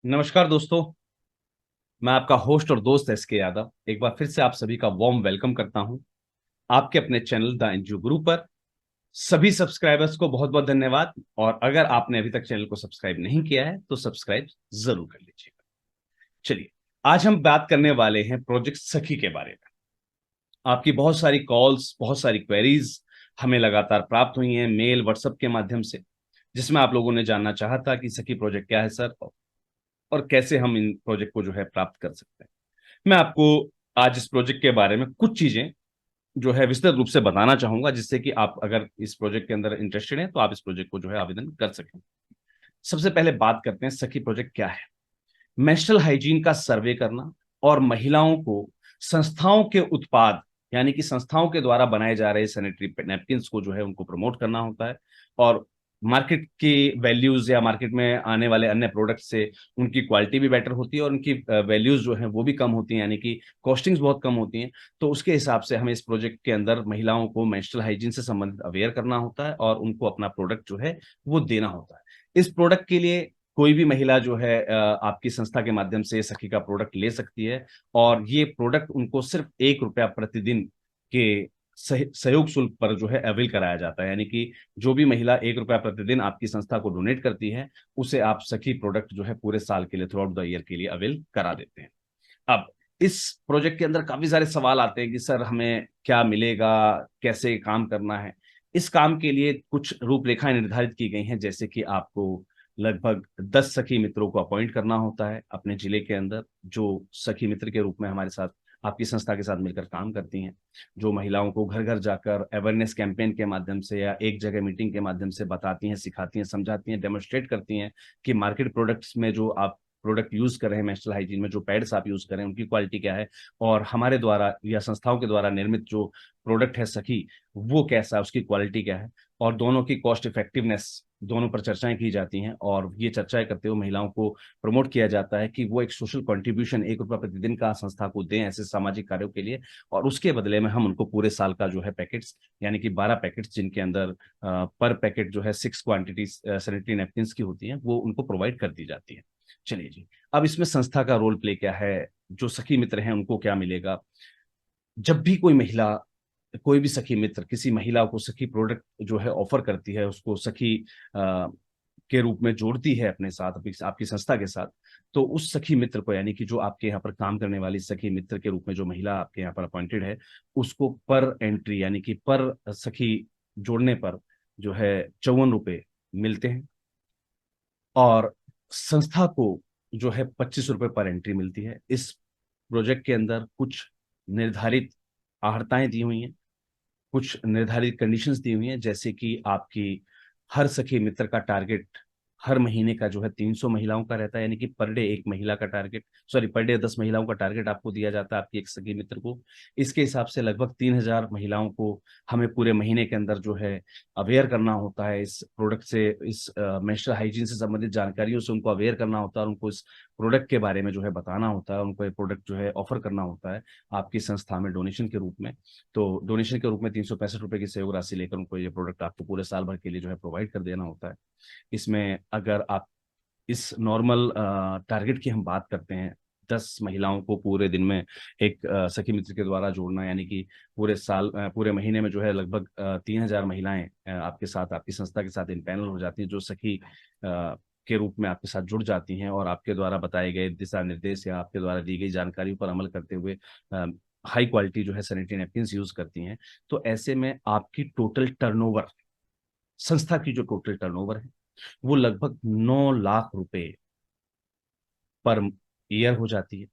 नमस्कार दोस्तों। मैं आपका होस्ट और दोस्त एसके यादव एक बार फिर से आप सभी का वार्म वेलकम करता हूं आपके अपने चैनल द एनजीओ गुरु पर। सभी सब्सक्राइबर्स को बहुत बहुत धन्यवाद। और अगर आपने अभी तक चैनल को सब्सक्राइब नहीं किया है तो सब्सक्राइब जरूर कर लीजिएगा। चलिए, आज हम बात करने वाले हैं प्रोजेक्ट सखी के बारे में। आपकी बहुत सारी कॉल्स, बहुत सारी क्वेरीज हमें लगातार प्राप्त हुई हैं मेल व्हाट्सएप के माध्यम से, जिसमें आप लोगों ने जानना चाहा था कि सखी प्रोजेक्ट क्या है सर, और कैसे हम इन प्रोजेक्ट को जो है प्राप्त कर सकते हैं। मैं आपको आज इस प्रोजेक्ट के बारे में कुछ चीजें जो है विस्तृत रूप से बताना चाहूंगा, जिससे कि आप अगर इस प्रोजेक्ट के अंदर इंटरेस्टेड हैं तो आप इस प्रोजेक्ट को जो है आवेदन कर सकें। सबसे पहले बात करते हैं सखी प्रोजेक्ट क्या है। मेंस्ट्रुअल हाइजीन का सर्वे करना और महिलाओं को संस्थाओं के उत्पाद, यानी कि संस्थाओं के द्वारा बनाए जा रहे सैनिटरी नैपकिन को जो है उनको प्रमोट करना होता है। और मार्केट की वैल्यूज या मार्केट में आने वाले अन्य प्रोडक्ट से उनकी क्वालिटी भी बेटर होती है और उनकी वैल्यूज जो है वो भी कम होती हैं, यानी कि कॉस्टिंग्स बहुत कम होती हैं। तो उसके हिसाब से हमें इस प्रोजेक्ट के अंदर महिलाओं को मेंस्ट्रुअल हाइजीन से संबंधित अवेयर करना होता है और उनको अपना प्रोडक्ट जो है वो देना होता है। इस प्रोडक्ट के लिए कोई भी महिला जो है आपकी संस्था के माध्यम से सखी का प्रोडक्ट ले सकती है। और ये प्रोडक्ट उनको सिर्फ 1 रुपया प्रतिदिन के सहयोग शुल्क पर जो है अवेल कराया जाता है, यानी कि जो भी महिला 1 रुपया प्रतिदिन आपकी संस्था को डोनेट करती है उसे आप सखी प्रोडक्ट जो है पूरे साल के लिए, थ्रू आउट द ईयर के लिए अवेल करा देते हैं। अब इस प्रोजेक्ट के अंदर काफी सारे सवाल आते हैं कि सर हमें क्या मिलेगा, कैसे काम करना है। इस काम के लिए कुछ रूपरेखाएं निर्धारित की गई हैं, जैसे कि आपको लगभग 10 सखी मित्रों को अपॉइंट करना होता है अपने जिले के अंदर, जो सखी मित्र के रूप में हमारे साथ आपकी संस्था के साथ मिलकर काम करती हैं, जो महिलाओं को घर घर जाकर अवेयरनेस कैंपेन के माध्यम से या एक जगह मीटिंग के माध्यम से बताती हैं, सिखाती हैं, समझाती हैं, डेमोन्स्ट्रेट करती हैं कि मार्केट प्रोडक्ट्स में जो आप प्रोडक्ट यूज कर रहे हैं, मेंस्ट्रुअल हाइजीन में जो पैड्स आप यूज कर रहे हैं उनकी क्वालिटी क्या है, और हमारे द्वारा या संस्थाओं के द्वारा निर्मित जो प्रोडक्ट है सखी वो कैसा है, उसकी क्वालिटी क्या है। और दोनों की कॉस्ट इफेक्टिवनेस, दोनों पर चर्चाएं की जाती हैं और ये चर्चाएं करते हुए महिलाओं को प्रमोट किया जाता है कि वो एक सोशल कंट्रीब्यूशन 1 रुपया प्रतिदिन का संस्था को दें ऐसे सामाजिक कार्यों के लिए। और उसके बदले में हम उनको पूरे साल का जो है पैकेट्स, यानी कि 12 पैकेट्स जिनके अंदर पर पैकेट जो है 6 क्वांटिटी सैनिटरी नैपकिन की होती है वो उनको प्रोवाइड कर दी जाती है। चलिए जी, अब इसमें संस्था का रोल प्ले क्या है, जो सखी मित्र हैं उनको क्या मिलेगा। जब भी कोई महिला, कोई भी सखी मित्र किसी महिला को सखी प्रोडक्ट जो है ऑफर करती है, उसको सखी के रूप में जोड़ती है अपने साथ, आपकी संस्था के साथ, तो उस सखी मित्र को, यानी कि जो आपके यहाँ पर काम करने वाली सखी मित्र के रूप में जो महिला आपके यहाँ पर अपॉइंटेड है, उसको पर एंट्री यानी कि पर सखी जोड़ने पर जो है 54 रुपये मिलते हैं। और संस्था को जो है 25 रुपये पर एंट्री मिलती है। इस प्रोजेक्ट के अंदर कुछ निर्धारित आहर्ताएं दी हुई हैं, कुछ निर्धारित कंडीशंस दी हुई हैं, जैसे कि आपकी हर सखी मित्र का टारगेट हर महीने का जो है 300 महिलाओं का रहता है, यानी कि पर डे एक महिला का टारगेट, सॉरी पर डे 10 महिलाओं का टारगेट आपको दिया जाता है आपकी एक सखी मित्र को। इसके हिसाब से लगभग 3000 महिलाओं को हमें पूरे महीने के अंदर जो है अवेयर करना होता है इस प्रोडक्ट से, इस मेंस्ट्रुअल हाइजीन से संबंधित जानकारियों से उनको अवेयर करना होता है और उनको इस प्रोडक्ट के बारे में जो है बताना होता है, उनको ये प्रोडक्ट जो है ऑफर करना होता है आपकी संस्था में डोनेशन के रूप में। तो डोनेशन के रूप में 365 रुपये की सहयोग राशि लेकर उनको ये प्रोडक्ट आपको पूरे साल भर के लिए जो है प्रोवाइड कर देना होता है। इसमें अगर आप इस नॉर्मल टारगेट की हम बात करते हैं, 10 महिलाओं को पूरे दिन में एक सखी मित्र के द्वारा जोड़ना, यानी कि पूरे साल पूरे महीने में जो है लगभग 3000 महिलाएं आपके साथ, आपकी संस्था के साथ इन पैनल हो जाती हैं, जो सखी के रूप में आपके साथ जुड़ जाती हैं और आपके द्वारा बताए गए दिशा निर्देश या आपके द्वारा दी गई जानकारियों पर अमल करते हुए हाई क्वालिटी जो है सैनिटरी नैपकिन यूज करती हैं। तो ऐसे में आपकी टोटल टर्नओवर, संस्था की जो टोटल टर्नओवर है वो लगभग 9 लाख रुपए पर ईयर हो जाती है,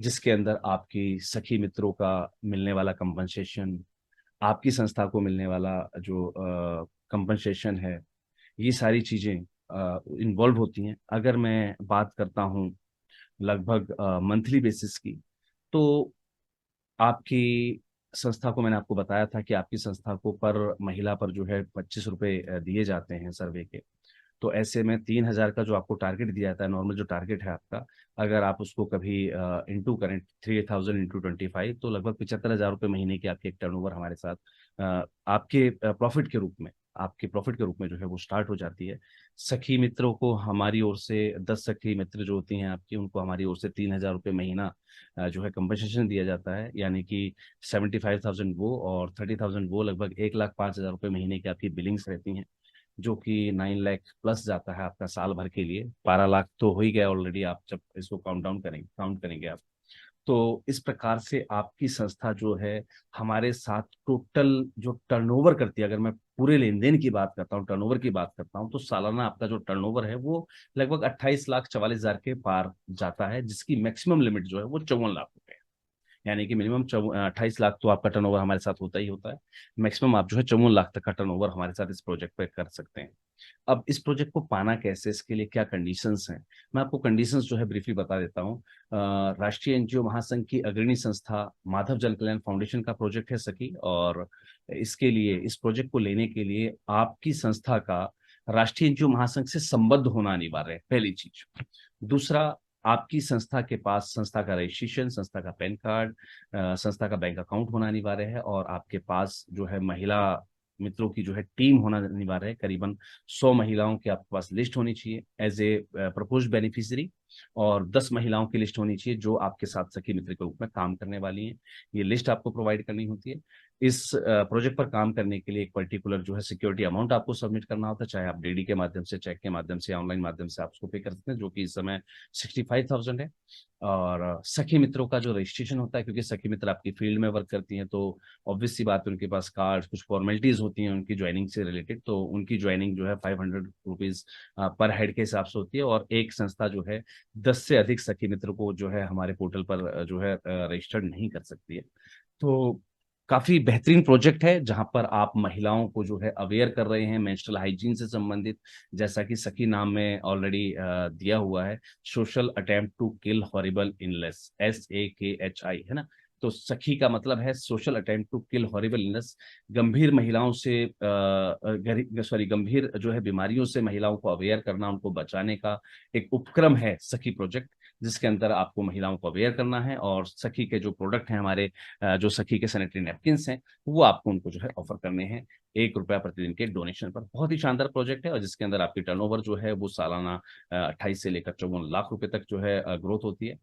जिसके अंदर आपकी सखी मित्रों का मिलने वाला कंपनसेशन, आपकी संस्था को मिलने वाला जो कंपनसेशन है, ये सारी चीजें इन्वॉल्व होती हैं। अगर मैं बात करता हूँ लगभग मंथली बेसिस की, तो आपकी संस्था को, मैंने आपको बताया था कि आपकी संस्था को पर महिला पर जो है 25 रुपये दिए जाते हैं सर्वे के। तो ऐसे में 3000 का जो आपको टारगेट दिया जाता है, नॉर्मल जो टारगेट है आपका, अगर आप उसको कभी इंटू करें 3000 इंटू 25, तो लगभग 75,000 रुपये महीने की आपकी एक टर्नओवर हमारे साथ आपके प्रॉफिट के रूप में आपके प्रॉफिट के रूप में जो है वो स्टार्ट हो जाती है। सखी मित्रों को हमारी ओर से 10 सखी मित्र जो होती हैं आपकी, उनको हमारी ओर से 3,000 रुपये महीना जो है कंपनसेशन दिया जाता है, यानी कि 75,000 वो और 30,000 वो, लगभग 1,05,000 रुपये महीने की आपकी बिलिंग्स रहती हैं, जो कि 9 लाख प्लस जाता है आपका साल भर के लिए। 12 लाख तो हो ही गया ऑलरेडी, आप जब इसको काउंट करेंगे आप। तो इस प्रकार से आपकी संस्था जो है हमारे साथ टोटल जो टर्नओवर करती है, अगर मैं पूरे लेन देन की बात करता हूँ, टर्नओवर की बात करता हूँ, तो सालाना आपका जो टर्नओवर है वो लगभग 28,44,000 के पार जाता है, जिसकी मैक्सिमम लिमिट जो है वो 54 लाख रुपए है। यानी कि मिनिमम 28 लाख तो आपका टर्नओवर हमारे साथ होता ही होता है, मैक्सिमम आप जो है 54 लाख तक का टर्नओवर हमारे साथ इस प्रोजेक्ट पे कर सकते हैं। अब इस प्रोजेक्ट को पाना कैसे, इसके लिए क्या कंडीशंस हैं, मैं आपको कंडीशंस जो है ब्रीफली बता देता हूँ। राष्ट्रीय एनजीओ महासंघ की अग्रणी संस्था माधव जन कल्याण फाउंडेशन का प्रोजेक्ट है सखी, और इसके लिए, इस प्रोजेक्ट को लेने के लिए आपकी संस्था का राष्ट्रीय एनजीओ महासंघ से संबद्ध होना अनिवार्य है, पहली चीज। दूसरा, आपकी संस्था के पास संस्था का रजिस्ट्रेशन, संस्था का पैन कार्ड, संस्था का बैंक अकाउंट होना अनिवार्य है, और आपके पास जो है महिला मित्रों की जो है टीम होना अनिवार्य है। करीबन 100 महिलाओं की आपके पास लिस्ट होनी चाहिए एज ए प्रपोज्ड बेनिफिशियरी, और 10 महिलाओं की लिस्ट होनी चाहिए जो आपके साथ सखी मित्र के रूप में काम करने वाली हैं। ये लिस्ट आपको प्रोवाइड करनी होती है। इस प्रोजेक्ट पर काम करने के लिए एक पर्टिकुलर जो है सिक्योरिटी अमाउंट आपको सबमिट करना होता है, चाहे आप डीडी के माध्यम से, चेक के माध्यम से, ऑनलाइन माध्यम से आप उसको पे कर सकते हैं, जो कि इस समय 65,000 है। और सखी मित्रों का जो रजिस्ट्रेशन होता है, क्योंकि सखी मित्र आपकी फील्ड में वर्क करती हैं, तो ऑब्वियस सी बात है उनके पास कार्ड, कुछ फॉर्मेलिटीज होती हैं उनकी ज्वाइनिंग से रिलेटेड, तो उनकी ज्वाइनिंग जो है 500 रुपीज पर हेड के हिसाब से होती है। और एक संस्था जो है 10 से अधिक सखी मित्र को जो है हमारे पोर्टल पर जो है रजिस्टर्ड नहीं कर सकती है। तो काफी बेहतरीन प्रोजेक्ट है, जहां पर आप महिलाओं को जो है अवेयर कर रहे हैं मेंस्ट्रुअल हाइजीन से संबंधित, जैसा कि सखी नाम में ऑलरेडी दिया हुआ है, social attempt to kill horrible illness, SAKHI, है ना। तो सखी का मतलब है social attempt to kill horrible illness, गंभीर महिलाओं से गंभीर जो है बीमारियों से महिलाओं को अवेयर करना, उनको बचाने का एक उपक्रम है सखी प्रोजेक्ट, जिसके अंदर आपको महिलाओं को अवेयर करना है, और सखी के जो प्रोडक्ट हैं हमारे, जो सखी के सैनिटरी नैपकिन्स हैं, वो आपको उनको जो है ऑफर करने हैं, 1 रुपया प्रतिदिन के डोनेशन पर। बहुत ही शानदार प्रोजेक्ट है, और जिसके अंदर आपकी टर्नओवर जो है वो सालाना 28 से लेकर 54 लाख रुपए तक जो है ग्रोथ होती है।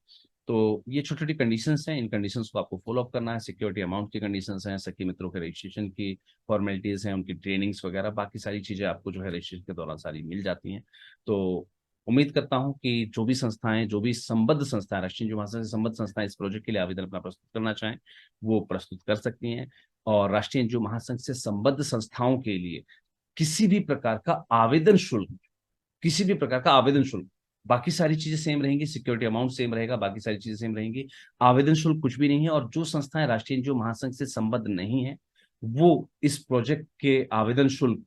तो ये छोटी छोटी कंडीशंस हैं, इन कंडीशंस को आपको फॉलो अप करना है। सिक्योरिटी अमाउंट की कंडीशंस हैं, सखी मित्रों के रजिस्ट्रेशन की फॉर्मेलिटीज हैं, उनकी ट्रेनिंग्स वगैरह, बाकी सारी चीजें आपको जो है रजिस्ट्रेशन के दौरान सारी मिल जाती हैं। तो उम्मीद करता हूं कि जो भी संस्थाएं, जो भी संबद्ध संस्थाएं, राष्ट्रीय महासंघ से संबद्ध संस्थाएं इस प्रोजेक्ट के लिए आवेदन अपना प्रस्तुत करना चाहें, वो प्रस्तुत कर सकती हैं। और राष्ट्रीय एनजीओ महासंघ से संबद्ध संस्थाओं के लिए किसी भी प्रकार का आवेदन शुल्क, किसी भी प्रकार का आवेदन शुल्क, बाकी सारी चीजें सेम रहेंगी, सिक्योरिटी अमाउंट सेम रहेगा, बाकी सारी चीजें सेम रहेंगी, आवेदन शुल्क कुछ भी नहीं है। और जो संस्थाएं राष्ट्रीय एनजीओ महासंघ से संबद्ध नहीं है, वो इस प्रोजेक्ट के आवेदन शुल्क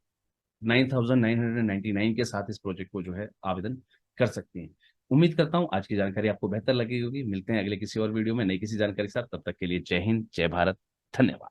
9,999 के साथ इस प्रोजेक्ट को जो है आवेदन कर सकती हैं। उम्मीद करता हूं आज की जानकारी आपको बेहतर लगी होगी। मिलते हैं अगले किसी और वीडियो में नई किसी जानकारी के साथ, तब तक के लिए जय हिंद, जय भारत, धन्यवाद।